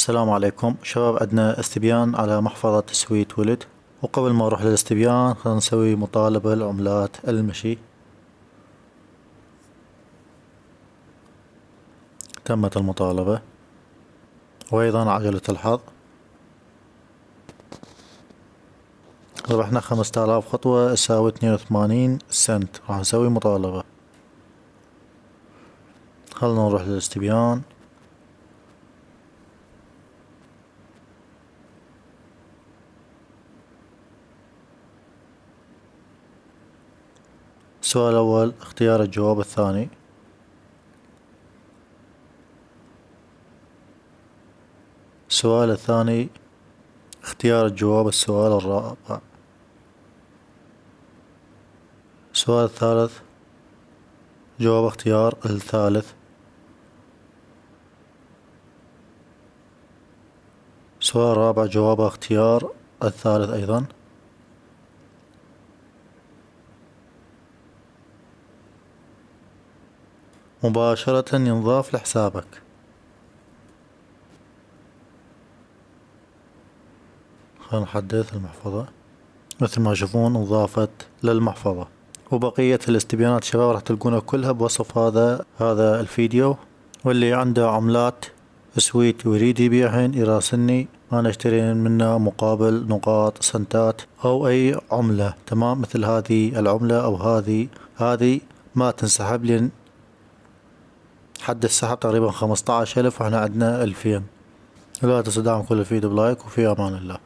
السلام عليكم شباب. عندنا استبيان على محفظة سويت ولد، وقبل ما نروح للاستبيان خلينا نسوي مطالبة لعملات المشي. تمت المطالبة، وايضا عجلة الحظ. ربحنا 5000 خطوة تساوي 82 سنت. راح نسوي مطالبة. خلنا نروح للاستبيان. السؤال الأول اختيار الجواب الثاني. السؤال الثاني اختيار الجواب السؤال الرابع. السؤال الثالث جواب اختيار الثالث. السؤال الرابع جواب اختيار الثالث أيضا. مباشرة ينضاف لحسابك. خلينا نحدث المحفظة. مثل ما تشوفون انضافت للمحفظة، وبقية الاستبيانات شباب راح تلقونها كلها بوصف هذا الفيديو. واللي عنده عملات سويت ويريد يبيعهن يراسلني، انا اشتري منه مقابل نقاط سنتات او اي عملة. تمام، مثل هذه العملة او هذه ما تنسحب لين حد السحب تقريبا 15,000 واحنا عندنا 2000. لا تنسوا دعم كل الفيديو بلايك، وفي امان الله.